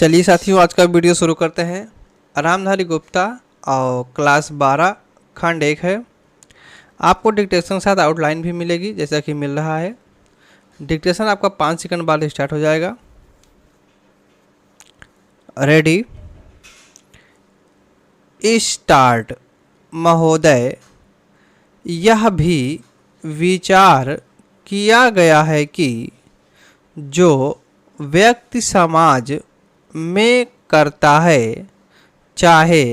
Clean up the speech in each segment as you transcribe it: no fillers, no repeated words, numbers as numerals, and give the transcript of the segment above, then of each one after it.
चलिए साथियों, आज का वीडियो शुरू करते हैं। रामधारी गुप्ता और क्लास 12 खंड 1 है। आपको डिक्टेशन के साथ आउटलाइन भी मिलेगी जैसा कि मिल रहा है। डिक्टेशन आपका 5 सेकंड बाद स्टार्ट हो जाएगा। Ready start. महोदय, यह भी विचार किया गया है कि जो व्यक्ति समाज में करता है, चाहे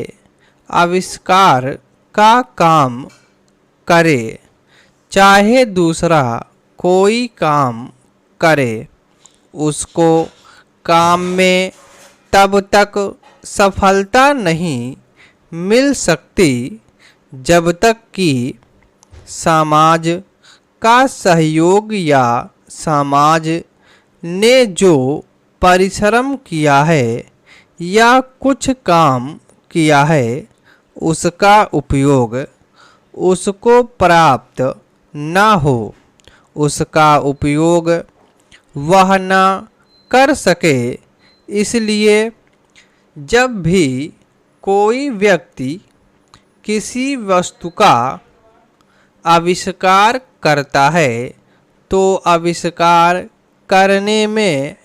आविष्कार का काम करे चाहे दूसरा कोई काम करे, उसको काम में तब तक सफलता नहीं मिल सकती जब तक कि समाज का सहयोग या समाज ने जो परिश्रम किया है या कुछ काम किया है उसका उपयोग उसको प्राप्त न हो, उसका उपयोग वह न कर सके। इसलिए जब भी कोई व्यक्ति किसी वस्तु का आविष्कार करता है तो आविष्कार करने में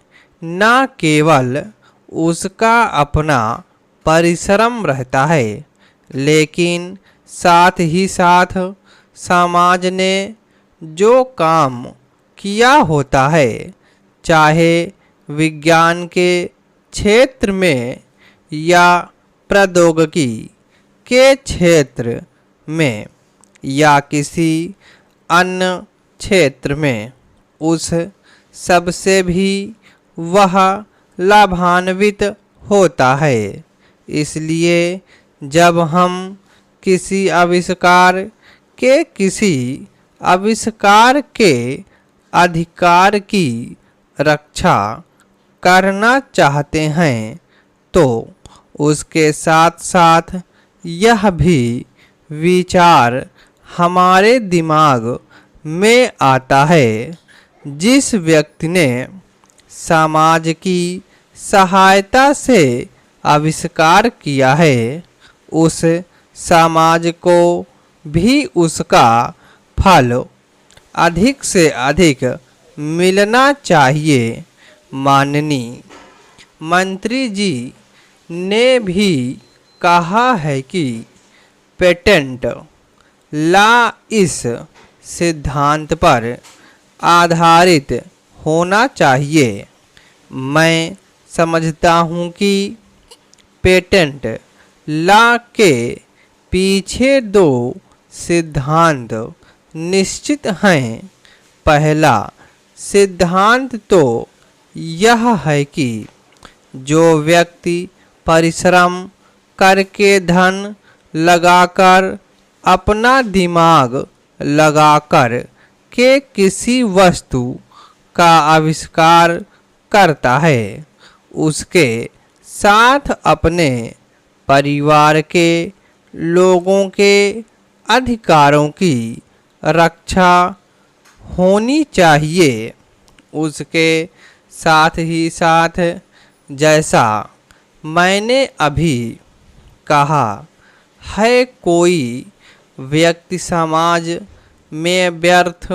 न केवल उसका अपना परिश्रम रहता है, लेकिन साथ ही साथ समाज ने जो काम किया होता है, चाहे विज्ञान के क्षेत्र में या प्रौद्योगिकी के क्षेत्र में या किसी अन्य क्षेत्र में, उस सबसे भी वह लाभान्वित होता है। इसलिए जब हम किसी आविष्कार के अधिकार की रक्षा करना चाहते हैं तो उसके साथ साथ यह भी विचार हमारे दिमाग में आता है, जिस व्यक्ति ने समाज की सहायता से आविष्कार किया है, उस समाज को भी उसका फल अधिक से अधिक मिलना चाहिए। माननीय मंत्री जी ने भी कहा है कि पेटेंट लॉ इस सिद्धांत पर आधारित होना चाहिए। मैं समझता हूँ कि पेटेंट लॉ के पीछे दो सिद्धांत निश्चित हैं। पहला सिद्धांत तो यह है कि जो व्यक्ति परिश्रम करके धन लगाकर, अपना दिमाग लगाकर के किसी वस्तु का आविष्कार करता है, उसके साथ अपने परिवार के लोगों के अधिकारों की रक्षा होनी चाहिए। उसके साथ ही साथ, जैसा मैंने अभी कहा है, कोई व्यक्ति समाज में व्यर्थ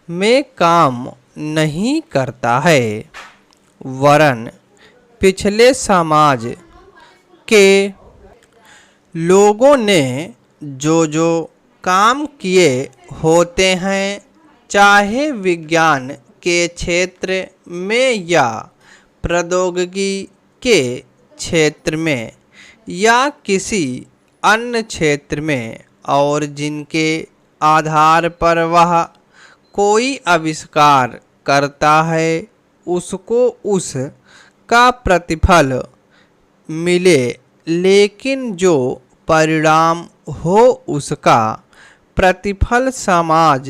में काम नहीं करता है, वरन पिछले समाज के लोगों ने जो काम किए होते हैं, चाहे विज्ञान के क्षेत्र में या प्रौद्योगिकी के क्षेत्र में या किसी अन्य क्षेत्र में, और जिनके आधार पर वह कोई आविष्कार करता है, उसको उसका प्रतिफल मिले, लेकिन जो परिणाम हो उसका प्रतिफल समाज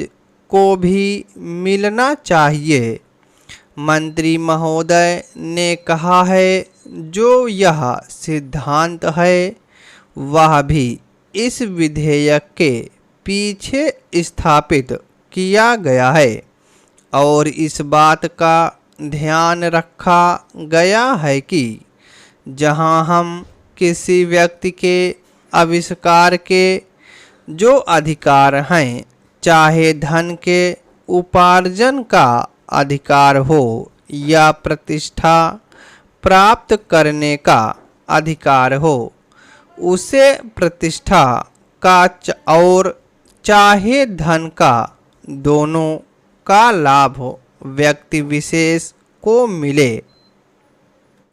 को भी मिलना चाहिए। मंत्री महोदय ने कहा है, जो यह सिद्धांत है वह भी इस विधेयक के पीछे स्थापित किया गया है और इस बात का ध्यान रखा गया है कि जहां हम किसी व्यक्ति के आविष्कार के जो अधिकार हैं, चाहे धन के उपार्जन का अधिकार हो या प्रतिष्ठा प्राप्त करने का अधिकार हो, उसे प्रतिष्ठा का और चाहे धन का, दोनों का लाभ व्यक्ति विशेष को मिले।